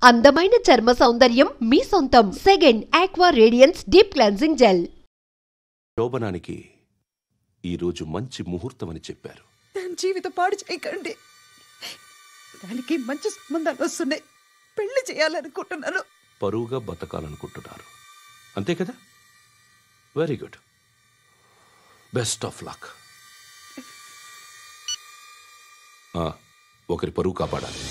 అందమైన చర్మ సౌందర్యం మీ సొంతం. Second aqua radiance deep cleansing gel. శోభనానికి ఈరోజు మంచి ముహూర్తం అని చెప్పారు. దాని జీవితం పాడు చేయకండి. దానికి మంచి సంబంధాలు వస్తున్నాయి. పెళ్లి చేయాలనుకుంటున్నాను. పరువుగా బతకాలనుకుంటున్నారు అంతే కదా? Very good. Best of luck. ఒకరి పరువు కాపాడాలి.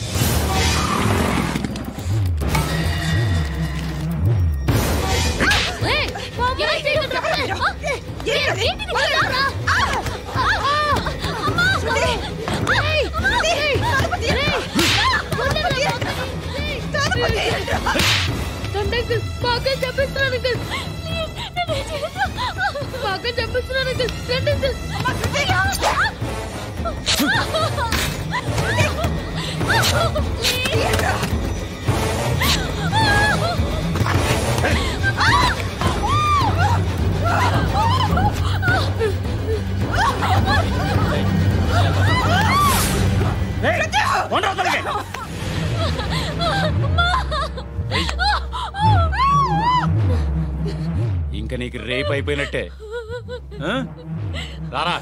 ఇంకా నీకు రేపు అయిపోయినట్టే. రారా.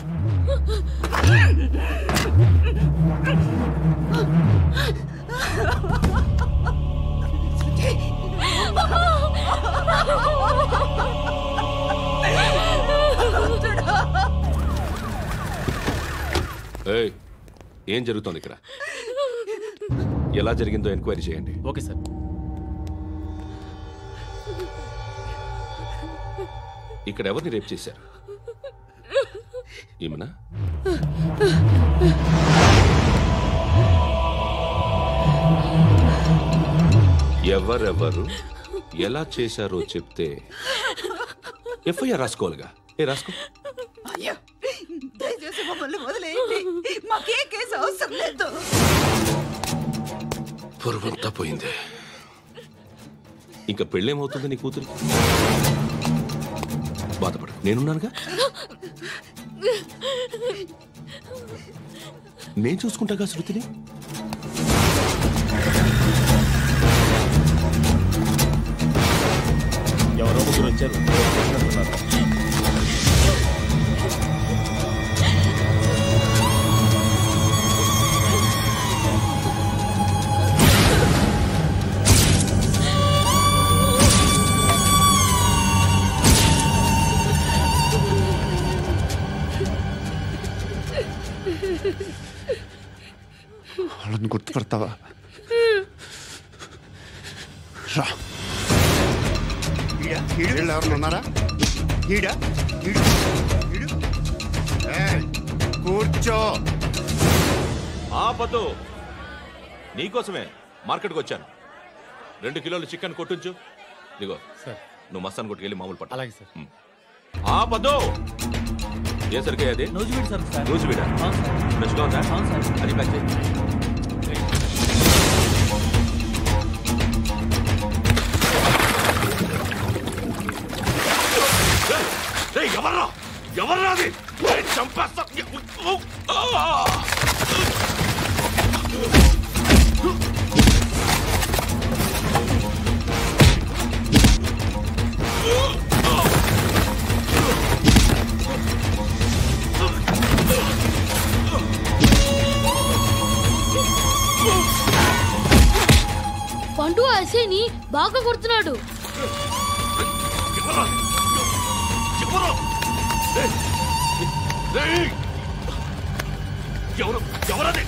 ఏం జరుగుతోంది ఇక్కడ? ఎలా జరిగిందో ఎంక్వైరీ చేయండి. Okay sir. ఇక్కడ ఎవరిని రేప్ చేశారు? ఈమెనా? ఎవరెవరు ఎలా చేశారో చెప్తే ఎఫ్ఐఆర్ రాసుకోవాలిగా. రాసుకో. దయచేసి మమ్మల్ని వదిలేయండి. మాకే కేసు అవసరం లేదు. పొరువంతా పోయింది. ఇంకా పెళ్ళేమవుతుంది నీ కూతురు? బాధపడు, నేనున్నానుగా. నేను చూసుకుంటాగా శృతిని. ఎవరో ముగ్గురు వచ్చారు. వాళ్ళని గుర్తుపడతావా? రా. ఎవరు ఉన్నారా? కూర్చో. ఆపదు. నీకోసమే మార్కెట్కి వచ్చాను. 2 కిలోలు చికెన్ కొట్టించు. ఇదిగో సార్. నువ్వు మస్తాన్ కొట్టుకెళ్ళి మామూలు పట్టు. అలాగే సార్. ఆపదు. ఏ సరికే అది? నూజివీడు సార్. నూజివీడా? ఫ్రెష్గా ఉందా? అది ప్యాక్ చేయి. ఎవర్రా? ఎవర్రా అది? చంపేస్తా. పండు అసేని బాగా కొడుతున్నాడు. ఎవరది?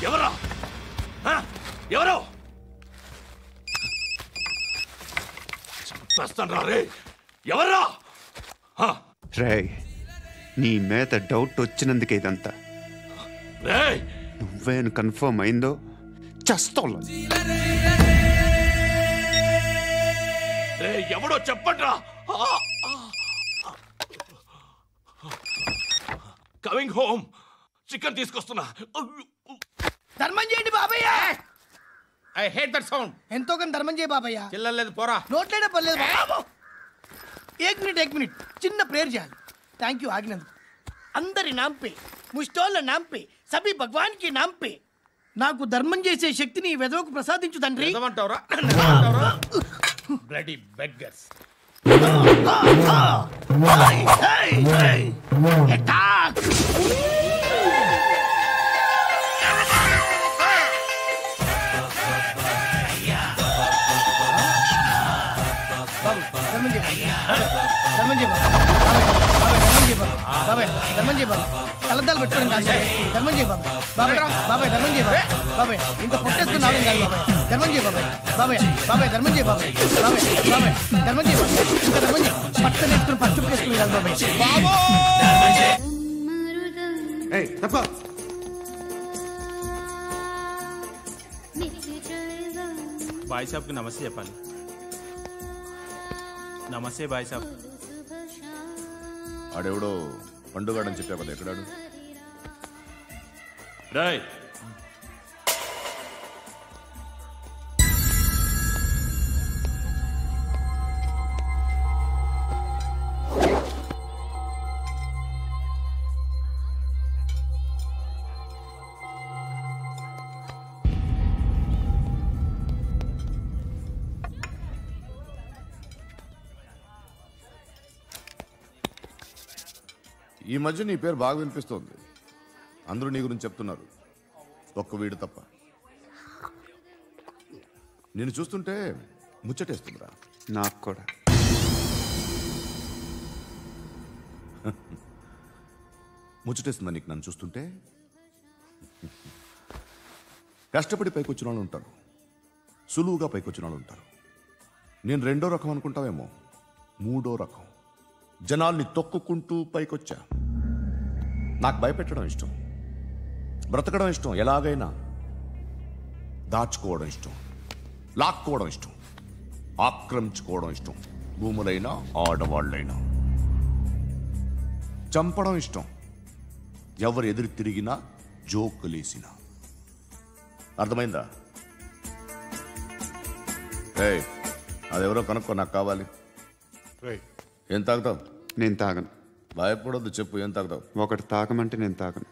ఎవరా? ఎవరో చంపేస్తాను రే. ఎవరా? రే, నీ మీద డౌట్ వచ్చినందుకే ఇదంతా. నువ్వేను కన్ఫర్మ్ అయిందో చస్తా. ఎవడో చెప్పండ్రా. Coming home. చికెన్ తీసుకొస్తున్నా. ధర్మం చేయండి బాబయ్య. I hate that sound. ఎంతో కానీ ధర్మం చేయ బాబయ్య. చిల్లలేదు పోరా. నోట్లేనే పర్లేదు. 1 మినిట్ చిన్న ప్రేయర్ చేయాలి. థ్యాంక్ యూ ఆగినందుకు. అందరి नाम पे ముష్టోళ్ళ नाम पे సభీ భగవాన్ కి नाम पे నాకు ధర్మం చేసే శక్తిని ఈ వెదవకు ప్రసాదించు తండ్రి. ఏమంటావురా బ్లడీ బెగ్గర్స్. కలద్దాలు పెట్టుకోండి ధర్మం చేయ బాబాయ్. బాబాయ్ బాబాయ్ ధర్మం చేయ బాబాయ్. ఇంత పొట్టేసుకున్నావు కాదు బాబాయ్. ధర్మం చేయ బాబాయ్. బాబాయ్ బాబాయ్ ధర్మం చేయ బాబాయ్. బాబాయ్ బాబాయ్ ధర్మం చేయ బాబాయ్. ఇంకా ధర్మం చేయ పట్టు నేర్చుకుని పట్టు వేసుకుని కాదు బాబాయ్. తప్ప బాయ్ సాబ్కి నమస్తే చెప్పాలి. నమస్తే బాయ్ సాబ్. ఆడెవడో పండుగాడని చెప్పావు కదా, ఎక్కడాడు? రాయ్ ఈ మధ్య నీ పేరు బాగా వినిపిస్తోంది. అందరూ నీ గురించి చెప్తున్నారు, ఒక్క వీడు తప్ప. నేను చూస్తుంటే ముచ్చటేస్తుందిరా. నాకు కూడా. ముచ్చటేస్తుందా నీకు నన్ను చూస్తుంటే? కష్టపడి పైకొచ్చిన వాళ్ళు ఉంటారు, సులువుగా పైకొచ్చిన వాళ్ళు ఉంటారు. నేను రెండో రకం అనుకుంటావేమో, మూడో రకం. జనాల్ని తొక్కుకుంటూ పైకొచ్చా. నాకు భయపెట్టడం ఇష్టం, బ్రతకడం ఇష్టం, ఎలాగైనా దాచుకోవడం ఇష్టం, లాక్కోవడం ఇష్టం, ఆక్రమించుకోవడం ఇష్టం. భూములైనా ఆడవాళ్ళైనా చంపడం ఇష్టం, ఎవరు ఎదురు తిరిగినా జోకులేసినా. అర్థమైందా? అదెవరో కనుక్కో, నాకు కావాలి. ఏం తాగుతావు? నేను తాగను. భయపడొద్దు, చెప్పు ఏం తాగుతావు? ఒకటి తాగమంటే నేను తాగను,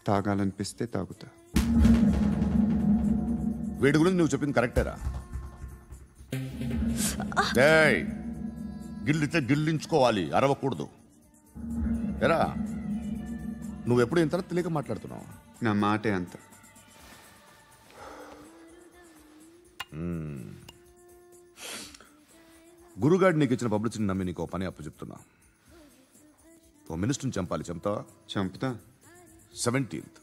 తాగాలనిపిస్తే తాగుతా. వీడి గురించి నువ్వు చెప్పింది కరెక్టేరా? గిల్లితే గిల్లించుకోవాలి, అరవకూడదు. ఎరా నువ్వెప్పుడు ఇంత తెలియక మాట్లాడుతున్నావు? నా మాటే అంత. గురుగాడు నీకు ఇచ్చిన పబ్లిసిటీని నమ్మి నీకు పని అప్పు చెప్తున్నా. ఓ మినిస్టర్ని చంపాలి, చంపుతావా? చంపుతా. 17th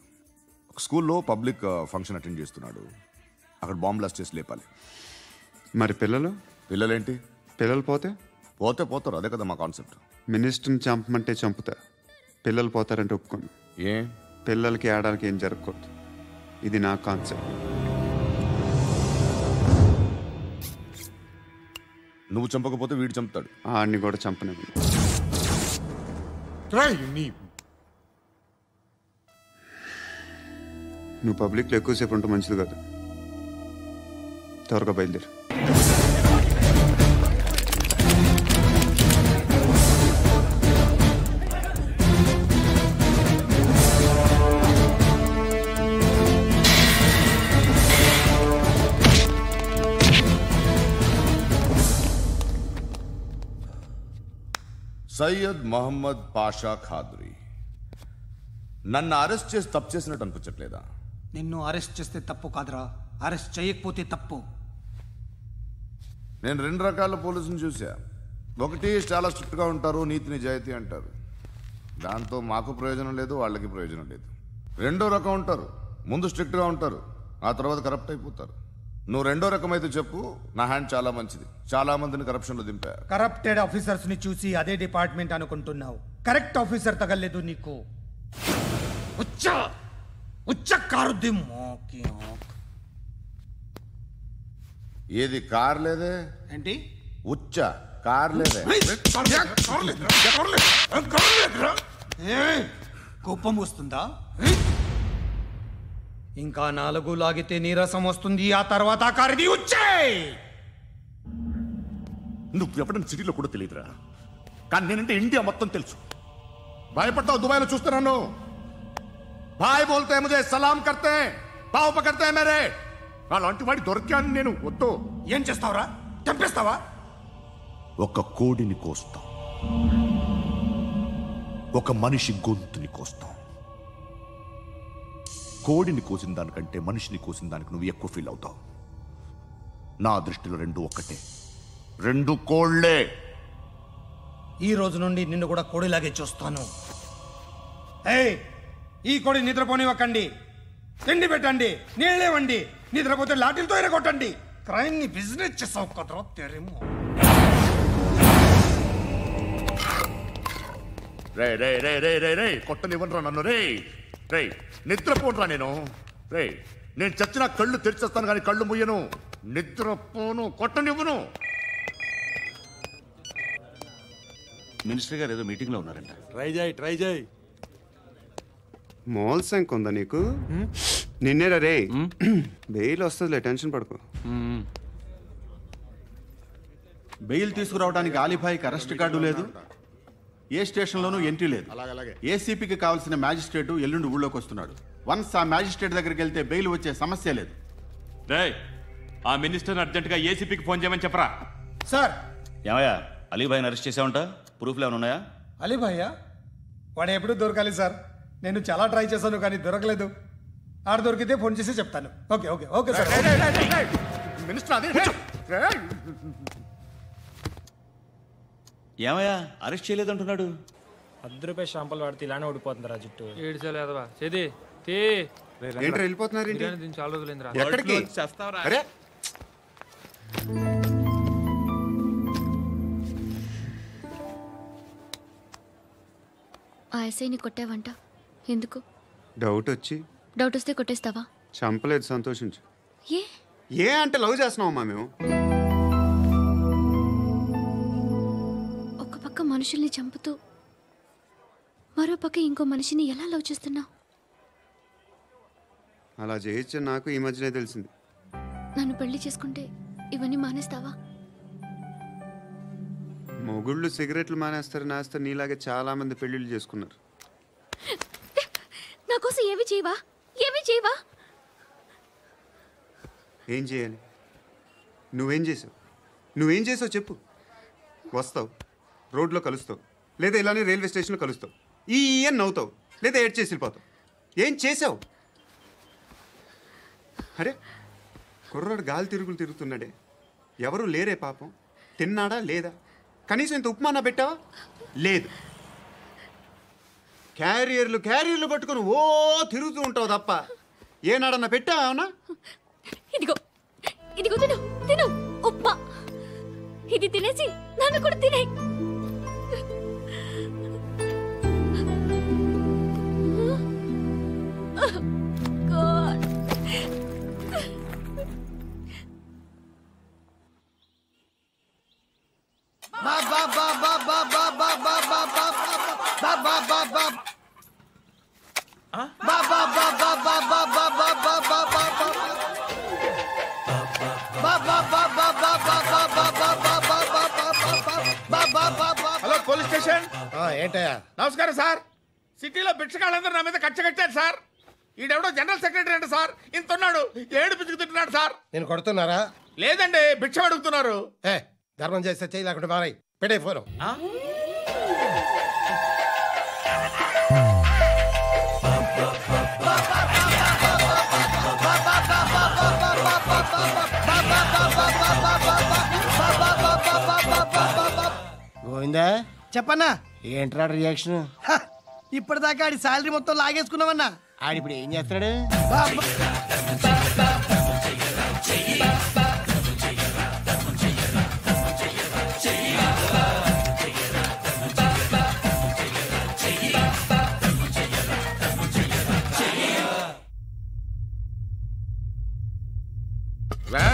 ఒక స్కూల్లో పబ్లిక్ ఫంక్షన్ అటెండ్ చేస్తున్నాడు, అక్కడ బాంబ్ బ్లాస్ట్ చేసి లేపాలి. మరి పిల్లలు? పిల్లలేంటి? పిల్లలు పోతే పోతారు, అదే కదా మా కాన్సెప్ట్. మినిస్టర్ని చంపమంటే చంపుతా, పిల్లలు పోతారంటే ఒప్పుకోను. ఏ పిల్లలకి ఆడడానికి ఏం జరగకూడదు, ఇది నా కాన్సెప్ట్. నువ్వు చంపకపోతే వీడు చంపుతాడు. ఆడిని కూడా చంపనివ్వను. నువ్వు పబ్లిక్లో ఎక్కువసేపు ఉంటే మంచిది కాదు. త్వరగా బయలుదేరు. సయ్యద్ మహమ్మద్ పాషా ఖాద్రీ నన్ను అరెస్ట్ చేసి తప్పు చేసినట్టు అనిపించట్లేదా? నిన్ను అరెస్ట్ చేస్తే తప్పు కాదురా, అరెస్ట్ చేయకపోతే తప్పు. నేను 2 రకాల పోలీసుని చూసా. ఒకటి చాలా స్ట్రిక్ట్గా ఉంటారు, నీతి నిజాయితీ అంటారు, దాంతో మాకు ప్రయోజనం లేదు, వాళ్ళకి ప్రయోజనం లేదు. రెండో రకం ఉంటారు, ముందు స్ట్రిక్ట్గా ఉంటారు, ఆ తర్వాత కరప్ట్ అయిపోతారు. నువ్వు రెండో రకం అయితే చెప్పు, నా హ్యాండ్ చాలా మంచిది, చాలా మందిని కరప్షన్లో దింపా. కరప్టెడ్ ఆఫీసర్స్ ని చూసి అదే డిపార్ట్మెంట్ అనుకుంటున్నావు, కరెక్ట్ ఆఫీసర్ తగలేదు నీకు. ఏది కార్ లేదే ఏంటి? ఉచ్చ కార్ లేదే. కోపం వస్తుందా? ఇంకా 4 లాగితే నీరసం వస్తుంది, ఆ తర్వాత కారిది ఉచ్చే. నువ్వు ఎప్పుడైనా సిటీలో కూడా తెలియదురా, కానీ నేనంటే ఇండియా మొత్తం తెలుసు. భయపడతావు దుబాయ్లో చూస్తున్నాను. భాయ్ బోల్తే ముజే సలాం కర్తే పావు పకర్తే మేరే. అలాంటి వాడి దొరికాను నేను. వద్దు. ఏం చేస్తావురా? చంపేస్తావా? ఒక కోడిని కోస్తాం, ఒక మనిషి గొంతుని కోస్తాం. కోడిని కోసిన దానికంటే మనిషిని కోసిన దానికి నువ్వు ఎక్కువ ఫీల్ అవుతావు. నా దృష్టిలో రెండు ఒక్కటే, రెండు కోళ్లే. ఈ రోజు నుండి నిన్ను కూడా కోడిలాగే చూస్తాను. ఏయ్, ఈ కోడి నిద్రపోనివ్వకండి. తిండి పెట్టండి, నీళ్ళేవండి. నిద్రపోతే లాఠీలతో ఎరగొట్టండి. క్రైమ్ ని బిజినెస్ చేసావు కదరా తెరేమో. రే రే రే రే రే రే కొట్టనివ్వనరా నన్ను. రే రే నిద్రపోనరా నేను. రే నేను చచ్చిన కళ్ళు తెరిచేస్తాను కానీ కళ్ళు ముయ్యను. నిద్రపోను, కొట్టనివ్వను. మినిస్టర్ గారు ఏదో మీటింగ్ లో ఉన్నారంట. ట్రై చేయి. మోల్ సంక్ ఉందా నీకు? నిన్నేరా రే. బెయిల్ వస్తుందిలే, టెన్షన్ పడుకో. బెయిల్ తీసుకురావడానికి ఆలిభాయికి అరెస్ట్ కార్డు లేదు, ఏ స్టేషన్లోనూ ఎంట్రీ లేదు. ఏసీపీకి కావాల్సిన మ్యాజిస్ట్రేటు ఎల్లుండి ఊళ్ళోకి వస్తున్నాడు. వన్స్ ఆ మ్యాజిస్ట్రేట్ దగ్గరికి వెళ్తే బెయిల్ వచ్చే సమస్య లేదు. ఆ మినిస్టర్ అర్జెంటుగా ఏసీపీకి ఫోన్ చేయమని చెప్పరా. సార్. ఏమయ్యా, అలీభాయిని అరెస్ట్ చేసావంట? ప్రూఫ్లు ఏమైనా ఉన్నాయా? అలీభయ్యా వాడు ఎప్పుడు దొరకాలి సార్. నేను చాలా ట్రై చేశాను కానీ దొరకలేదు. ఆడ దొరికితే ఫోన్ చేసి చెప్తాను. Okay okay okay sir. Minister అదే. ఏమయ్యా, అరెస్ట్ చేయలేదంటున్నాడు? ₹10 షాంపుల్ వాడితే ఇలానే ఓడిపోతుంది రా జుట్టు. ఏడ్చలేదవా ఏంట్రా వెళ్ళిపోతున్నారు? చాలా రోజులైందిరా. ఎక్కడికి? అరే ఆ ఎస్ఐని కొట్టావంట, ఎందుకు? డౌట్ వచ్చి. డౌట్ వస్తే కొట్టేస్తావా? చంపలేదు, సంతోషించు. ఏ ఏ అంటే లవ్ చేస్తున్నావమ్మా మేము. ఒక పక్క మనుషుల్ని చంపుతూ మరో పక్క ఇంకో మనిషిని ఎలా లవ్ చేస్తున్నావు? అలా చేయొచ్చు నాకు ఈ మధ్యనే తెలిసింది. నన్ను పెళ్లి చేసుకుంటే ఇవన్నీ మానేస్తావా? మొగుళ్ళు సిగరెట్లు మానేస్తారు, నాస్తారు. నీలాగే చాలా మంది పెళ్లిళ్ళు చేసుకున్నారు. నా కోసం ఏమి చేయవా? ఏమి చేయవా? ఏం చేయాలి? నువ్వేం చేసావు? నువ్వేం చేసావు చెప్పు. వస్తావు, రోడ్లో కలుస్తావు, లేదా ఇలానే రైల్వే స్టేషన్లో కలుస్తావు. ఈ అని నవ్వుతావు, లేదా ఏడ్ చేసి వెళ్ళిపోతావు. ఏం చేసావు? అరే కుర్రాడు గాలి తిరుగులు తిరుగుతున్నాడే, ఎవరు లేరే పాపం. తిన్నాడా లేదా? కనీసం ఇంత ఉప్మానా పెట్టావా? లేదు. క్యారియర్లు పట్టుకుని ఓ తిరుగుతూ ఉంటావు తప్ప ఏనాడన్నా పెట్టావా? అవునా? ఇదిగో ఇదిగో తిను తిను ఉప్మా. ఇది తినేసి నన్ను కూడా తినే. Hello police station. ఏంటయ్యా? నమస్కారం సార్. సిటీలో బిచ్చగాళ్ళందరూ నా మీద కట్టారు సార్. ఈడెవడో జనరల్ సెక్రటరీ అంట సార్. ఇంత ఉన్నాడు, ఏడు పిచ్చుకు తింటున్నాడు సార్. నేను కొడుతున్నారా? లేదండి, భిక్ష అడుగుతున్నారు. ధర్మం చేస్తే చేయి, లేకుండా మారాయి. పెట్టే ఫోను. గోవిందా చెప్పన్నా. ఏంట్రా రియాక్షన్? ఇప్పటిదాకా ఆడి శాలరీ మొత్తం లాగేసుకున్నావన్నా. ఆడిప్పుడు ఏం చేస్తున్నాడు?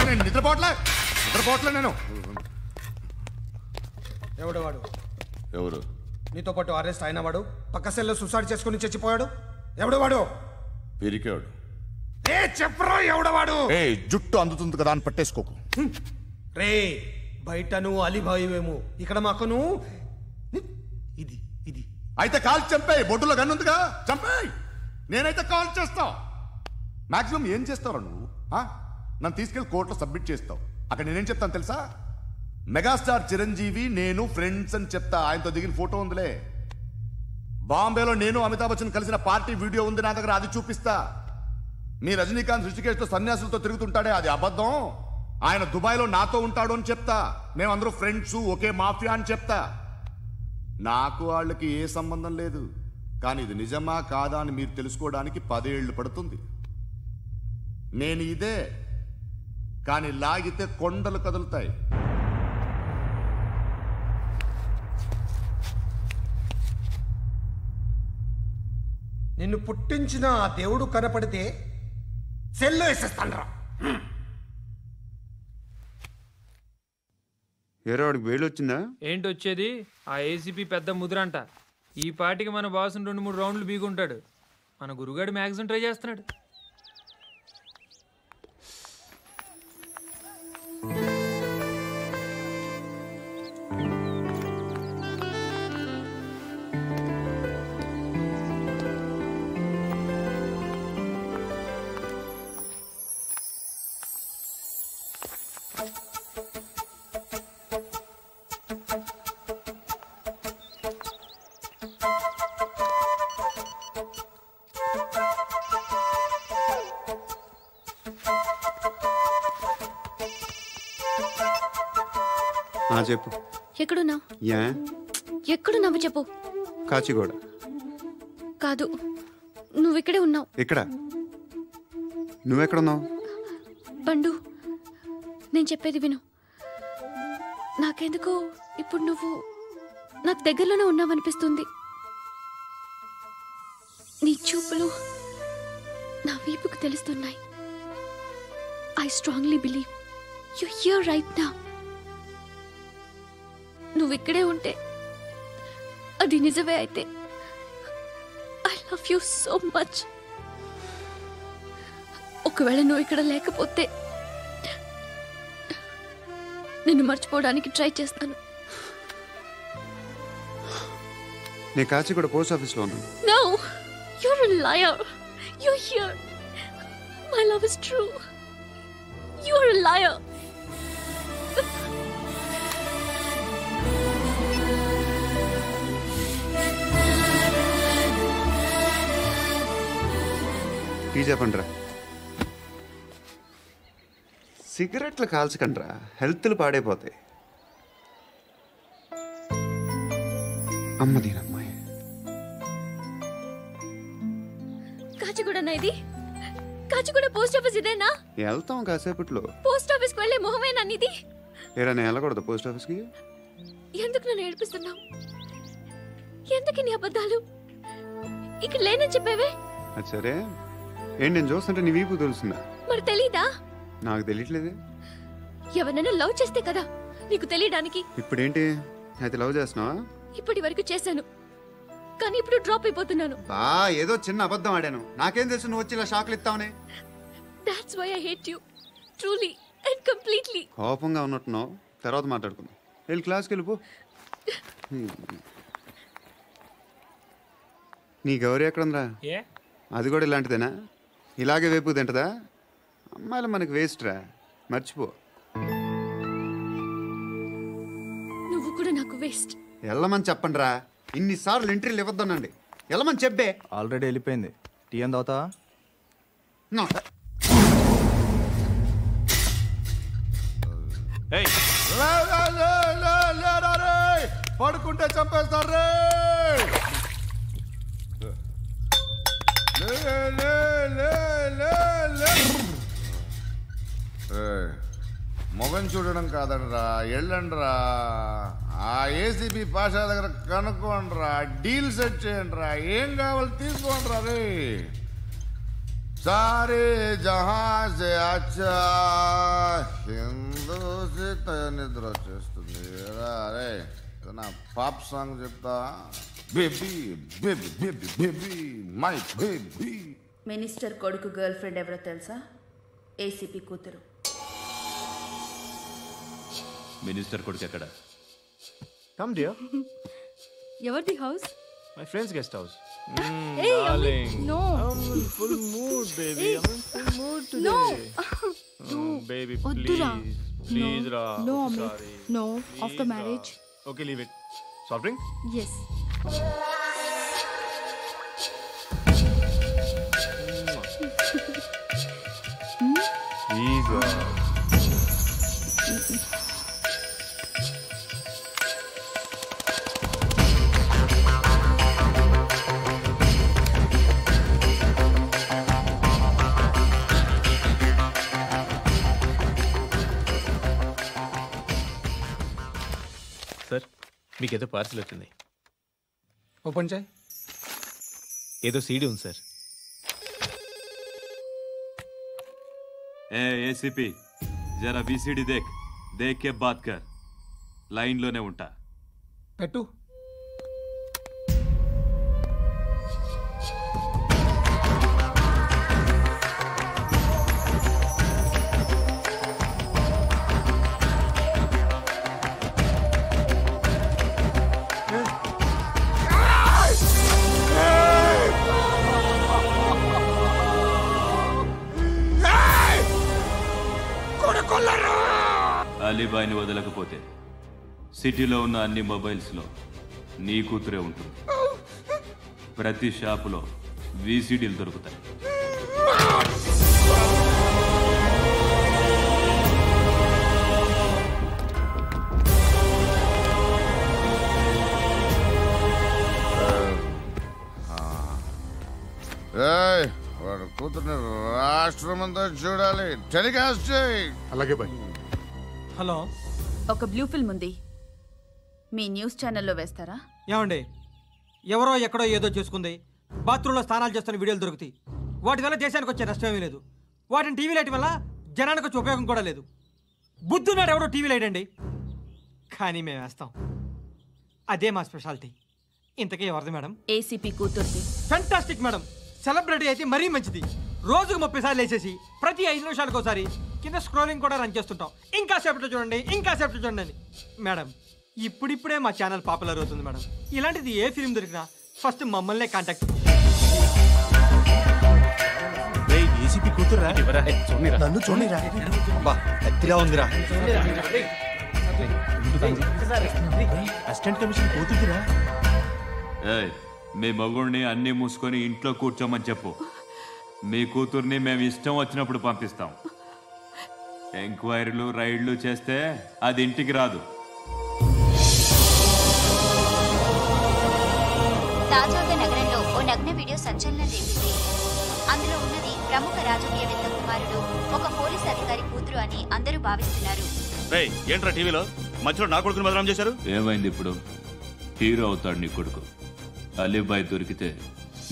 నేను నిద్రపోవట్లే నేను. ఎవడు వాడు? ఎవరు? నీతో పాటు అరెస్ట్ అయిన వాడు, పక్క సెల్లో సూసైడ్ చేసుకుని చచ్చిపోయాడు. ఎవడు వాడు? పిరికాడు. చెప్పరా ఎవడవాడు? జుట్టు అందుతుంది కదా అని పట్టేసుకోకు. రే బయట నువ్వు అలీభాయివేమో, ఇక్కడ మాకు నువ్వు ఇది ఇది అయితే కాల్ చంపేయి, బొడ్డులో గన్నుందిగా చంపేయి. నేనైతే కాల్ చేస్తా. మాక్సిమం ఏం చేస్తావు నువ్వు? నన్ను తీసుకెళ్లి కోర్టులో సబ్మిట్ చేస్తావు. అక్కడ నేనేం చెప్తాను తెలుసా? మెగాస్టార్ చిరంజీవి నేను ఫ్రెండ్స్ అని చెప్తా. ఆయనతో దిగిన ఫోటో ఉందిలే. బాంబేలో నేను అమితాబ్ బచ్చన్ కలిసిన పార్టీ వీడియో ఉంది నా దగ్గర, అది చూపిస్తా. మీ రజనీకాంత్ ఋషికేష్తో సన్యాసులతో తిరుగుతుంటాడే, అది అబద్ధం. ఆయన దుబాయ్లో నాతో ఉంటాడు అని చెప్తా. మేమందరూ ఫ్రెండ్స్, ఒకే మాఫియా అని చెప్తా. నాకు వాళ్ళకి ఏ సంబంధం లేదు. కానీ ఇది నిజమా కాదా అని మీరు తెలుసుకోవడానికి 10 ఏళ్ళు పడుతుంది. నేను ఇదే, కానీ లాగితే కొండలు కదులుతాయి. నిన్ను పుట్టించిన ఆ దేవుడు కనపడితే సెల్లో వేసేస్తానరా. ఏరో వాడికి వేలు వచ్చిందా? ఏంటి వచ్చేది? ఆ ఏసీపీ పెద్ద ముద్రంట. ఈ పాటికి మన బాసుని 2-3 రౌండ్లు బీగుంటాడు. మన గురుగాడు మ్యాక్సిమం ట్రై చేస్తున్నాడు. చెప్పు. ఎక్కడున్నావు? యా ఎక్కడున్నావు చెప్పు. కాచిగూడ. కాదు, నువ్వు ఇక్కడే ఉన్నావు. ఇక్కడ నువ్వెక్కడున్నావు? పండు, నేను చెప్పేది విను. నాకెందుకో ఇప్పుడు నువ్వు నాకు దగ్గరలోనే ఉన్నావనిపిస్తుంది. నీ చూపులు నా వీపుకు తెలుస్తున్నాయి. I strongly believe you here right now. నువ్వు ఇక్కడే ఉంటే అది నిజమే అయితే I love you so much. ఒకవేళ నువ్వు ఇక్కడ లేకపోతే నిన్ను మర్చిపోవడానికి ట్రై చేస్తాను. నేను కాచిగూడ పోస్ట్ ఆఫీస్లో ఉన్నాను. No, you're a liar. You're here. My love is true. You're a liar. Tea చెప్పండిరా. సిగరెట్లు కాల్చకండ్రా, హెల్త్లు పాడైపోతాయి. అమ్మదీనమ్మాయి. కాచిగూడనా ఇది? కాచిగూడ పోస్ట్ ఆఫీస్ ఇదేనా? వెళ్తాం కాసేపట్లో. పోస్ట్ ఆఫీస్ కి వెళ్ళే మొహమేనా నీది? ఏరా నేను వెళ్ళకూడదు పోస్ట్ ఆఫీస్కి? ఎందుకు నన్ను ఏడిపిస్తున్నావు? ఎందుకు నీ అబద్ధాలు? ఇక్కడ లేనని చెప్పేవే. అది సరే, ఏంటి నేను చూస్తుంటే నీ వీపు తెలుస్తుందా? మరి తెలీదా? నాకు తెలియట్లేదే. ఎవరైనా లవ్ చేస్తే కదా నీకు తెలియడానికి. ఇప్పుడేంటి అయితే లవ్ చేస్తున్నావా? ఇప్పటి వరకు చేశాను, కానీ ఇప్పుడు డ్రాప్ అయిపోతున్నాను. ఏదో చిన్న అబద్ధం ఆడాను. నాకేం తెలుసు నువ్వు వచ్చి ఇలా షాక్లు ఇస్తావనే. That's why I hate you truly and completely. కోపంగా ఉన్నట్టున్నావు, తర్వాత మాట్లాడుకుందాం. వెళ్ళి క్లాస్కి వెళ్ళిపో. నీ గౌరీ ఎక్కడుందిరా? అది కూడా ఇలాంటిదేనా? ఇలాగే వేపు తింటదా? అమ్మాయిలు మనకి వేస్ట్ రా, మర్చిపో. నువ్వు కూడా నాకు వేస్ట్. వెళ్ళమని చెప్పండి రా. ఇన్నిసార్లు ఎంట్రీలు ఇవ్వద్దనండి. వెళ్ళమని చెప్పే. ఆల్రెడీ వెళ్ళిపోయింది. టీ ఏం తాగుతావా? పడుకుంటే చంపేస్తారు. మొగం చూడడం కాదండ్రా, వెళ్ళండ్రా. ఆ ఏసీపీ పాషా దగ్గర కనుక్కోండ్రా, డీల్ సెట్ చేయండిరా, ఏం కావాలి తీసుకోండిరా. రే సారే జహా సే అచ్చా హిందూ నిద్ర వచ్చేస్తుంది. రే నా పాప్ సాంగ్ చెప్తా. Baby baby baby baby my baby. Minister కొడుకు గర్ల్ ఫ్రెండ్ ఎవరో తెలుసా? ఏసీపీ కూతురు. మినిస్టర్ కొడుకు ఎక్కడ? Come dear. ఎవరిది house? My friend's guest house. Hey, Darling. no. I'm in full mood, baby. Hey. I'm in full mood today. No. Baby, Oddura. please. Please, No. Ra. No, I'm Amit. sorry. No. Please, After Ra. marriage. Okay, leave it. Soft drink? Yes. Please, Ra. Sir మీకేదో parcel వచ్చింది. Open చేయి. ఏదో CD ఉంది sir. ए ACP जरा VCD देख देख के बात कर लाइन लोने ఉంటా పెట్టు. అలీబాయిని వదలకపోతే సిటీలో ఉన్న అన్ని మొబైల్స్లో నీ కూతురే ఉంటుంది. ప్రతి షాపులో వీసీడీలు దొరుకుతాయి. వాడు కూతుర్ని రాష్ట్రమంతా చూడాలి. టెలికాస్ట్ చేయి. అలాగే బాయ్. హలో, ఒక బ్లూ ఫిల్మ్ ఉంది, మీ న్యూస్ ఛానల్లో వేస్తారా? ఏమండి, ఎవరో ఎక్కడో ఏదో చేసుకుంది, బాత్రూంలో స్నానాలు చేస్తున్న వీడియోలు దొరుకుతాయి. వాటి వల్ల దేశానికి వచ్చే నష్టమేమీ లేదు. వాటిని టీవీ లైట్ వల్ల జనానికి వచ్చే ఉపయోగం కూడా లేదు. బుద్ధున్నాడు ఎవడో టీవీ లైట్ అండి, కానీ మేము వేస్తాం. అదే మా స్పెషాలిటీ. ఇంతకీ ఎవరిది మేడం? ఏసీపీ కూతుర్ది. Fantastic madam. సెలబ్రిటీ అయితే మరీ మంచిది. రోజుకు 30 సార్లు వేసేసి ప్రతి 5 నిమిషాలకు ఒకసారి కింద స్క్రోలింగ్ కూడా రన్ చేస్తుంటాం. ఇంకా సేపట్లో చూడండి, ఇంకా సేపట్లో చూడండి అని. మేడం, ఇప్పుడిప్పుడే మా ఛానల్ పాపులర్ అవుతుంది మేడం. ఇలాంటిది ఏ ఫిల్మ్ దొరికినా ఫస్ట్ మమ్మల్నే కాంటాక్ట్. ఏసీపీ కూతురా? నన్ను చూడరా. అతిగా ఉందిరా. అసిస్టెంట్ కమిషన్ కూతురా? మీ మగుడిని అన్ని మూసుకొని ఇంట్లో కూర్చోమని చెప్పు. మీ కూతుర్ని మేము ఇష్టం వచ్చినప్పుడు పంపిస్తాం. ఎంక్వైరీలు రైడ్లు చేస్తే అది ఇంటికి రాదు. తాజాగా నగరంలో ఓ నగ్న వీడియో సంచలనం రేపింది. అందులో ఉన్నది ప్రముఖ రాజకీయవేత్త కుమారుడు, ఒక పోలీస్ అధికారి కూతురు అని అందరూ భావిస్తున్నారు. ఏంట్రా టీవీలో మధ్యలో నా కొడుకుని బదనాం చేశారు? ఏమైంది ఇప్పుడు? హీరో అవుతాడు నీ కొడుకు. అలీబాయ్ దొరికితే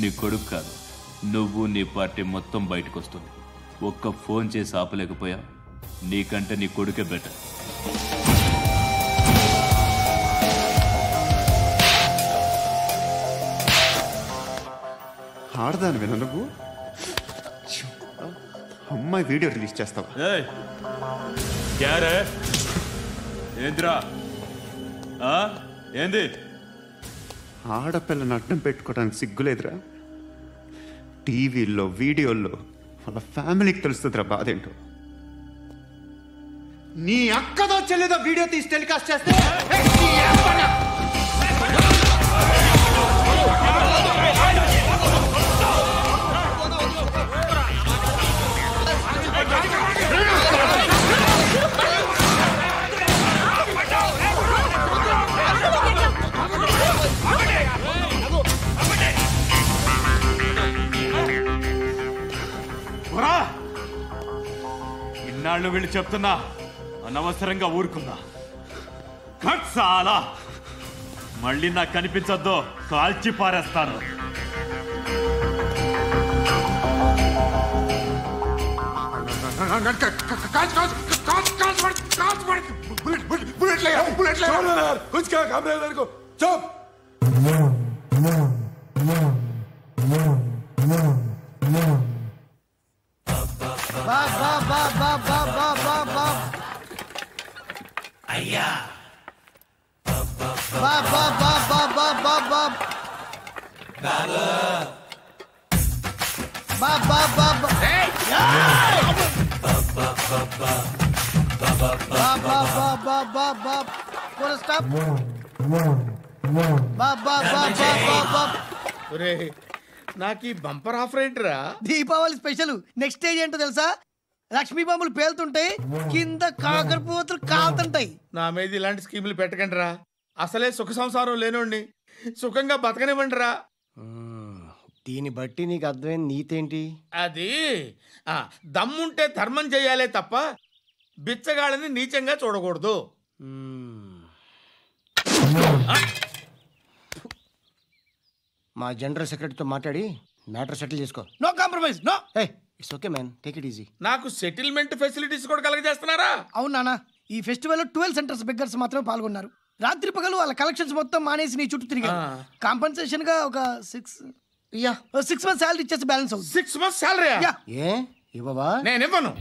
నీ కొడుకు కాదు, నువ్వు నీ పార్టీ మొత్తం బయటకు వస్తుంది. ఒక్క ఫోన్ చేసి ఆపలేకపోయా, నీకంటే నీ కొడుకే బెటర్. ఆడదాని విన నువ్వు అమ్మాయి వీడియో రిలీజ్ చేస్తావా? ఏంద్రా ఏంది? ఆడపిల్లని అడ్డం పెట్టుకోవడానికి సిగ్గులేదురా? టీవీల్లో వీడియోల్లో వాళ్ళ ఫ్యామిలీకి తెలుస్తుందిరా బాధేంటో. నీ అక్కదో చెల్లిదో వీడియో తీసి టెలికాస్ట్ చేస్తే ఇన్నాళ్ళు వీళ్ళు చెప్తున్నా అనవసరంగా ఊరుకుందా. చాలా మళ్ళీ నాకు కనిపించొద్దు, కాల్చి పారేస్తాను. నాకు ఈ బంపర్ ఆఫర్ ఏంటిరా? దీపావళి స్పెషల్. నెక్స్ట్ స్టేజ్ ఏంటో తెలుసా? లక్ష్మీ బాంబులు పేలుతుంటాయి, కింద కాకరపోతులు కాలుతుంటాయి. నా మీద ఇలాంటి స్కీములు పెట్టకండి రా. అసలే సుఖ సంసారం లేనోడిని సుఖంగా బతకనివ్వండి రా. దీన్ని బట్టి నీకు అర్థమైన నీతేంటి? అది దమ్ముంటే ధర్మం చేయాలే తప్ప బిచ్చగాళ్ళని నీచంగా చూడకూడదు. మా జనరల్ సెక్రటరీతో మాట్లాడి మ్యాటర్ సెటిల్ చేసుకో. No compromise. No. It's okay man, take it easy. నాకు సెటిల్మెంట్ ఫెసిలిటీస్ కూడా కలగజేస్తున్నారా? అవును నాన్న, ఈ ఫెస్టివల్ లో 12 సెంటర్స్ బెగ్గర్స్ మాత్రమే పాల్గొన్నారు. రాత్రి పగలు వాళ్ళ కలెక్షన్స్ మొత్తం మానేసి నీ చుట్టూ తిరిగారు. కాంపన్సేషన్ గా ఒక 6 months సాలరీ ఇచ్చేసి బ్యాలెన్స్ అవుతుంది. 6 months సాలరీ? ఏ ఇవ్వవా? నేను ఇవ్వను.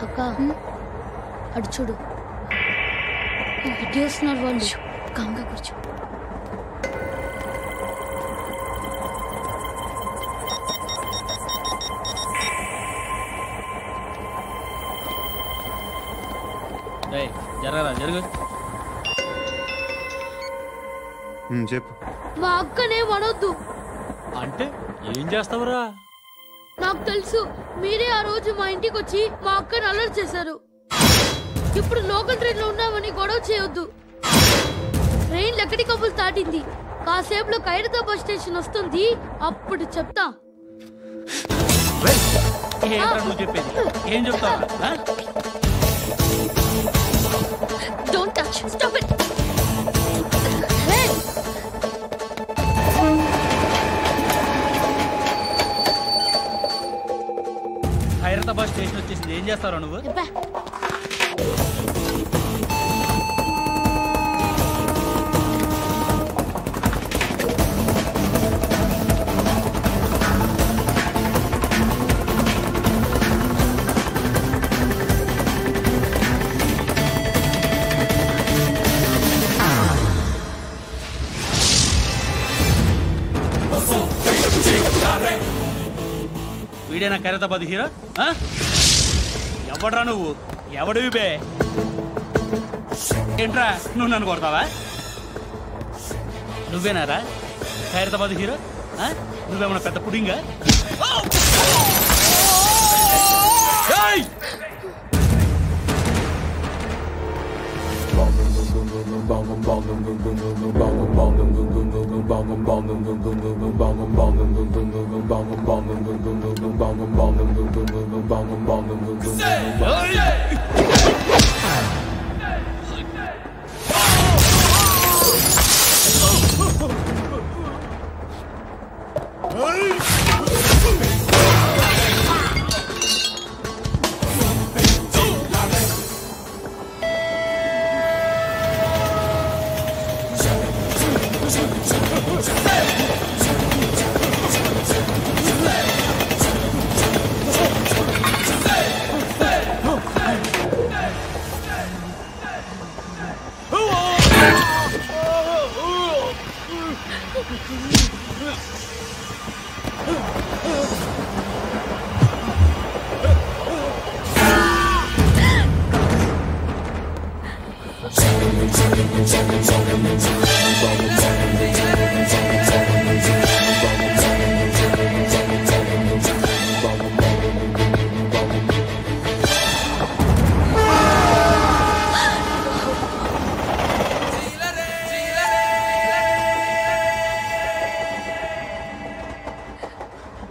అక్క అడు చూడు, ఇటు వస్తున్నారు వాళ్ళు. కామ్గా కూర్చో. జరగరా జరుగు. చెప్పు. మా అక్కనే వనొద్దు. అంటే ఏం చేస్తావురా? నాకు తెలుసు, మీరే ఆ రోజు మా ఇంటికి వచ్చి మా అక్కని అలర్ట్ చేశారు. ఇప్పుడు లోకల్ ట్రైన్ లో ఉన్నామని గొడవ చేయొద్దు. ట్రైన్ లక్కడి కబుల్ దాటింది. కాసేపులో ఖైరతాబాద్ స్టేషన్ వస్తుంది, అప్పుడు చెప్తా. ఏం చెప్తావు? Don't touch, stop it. Khairatabad station వచ్చేసింది, ఏం చేస్తావు నువ్వు? వీడేనా ఖైరతాబాద్ హీరో? ఎవడ్రా నువ్వు? ఎవడివి బే? ఏంట్రా నువ్వు నన్ను కొడతావా? నువ్వేనారా ఖైరతాబాద్ హీరో? నువ్వేమన్నా పెద్ద పుడింగా?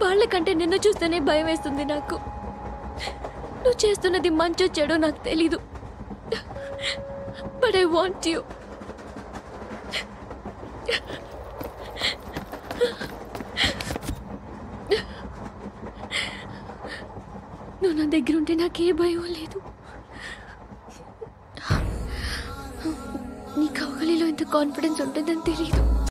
వాళ్ళకంటే నిన్ను చూస్తేనే భయం వేస్తుంది నాకు. నువ్వు చేస్తున్నది మంచో చెడో నాకు తెలీదు, బట్ ఐ వాంట్ యూ. నా దగ్గర ఉంటే నాకే భయం లేదు. నీ కౌగలిలో ఇంత కాన్ఫిడెన్స్ ఉంటుందని తెలియదు.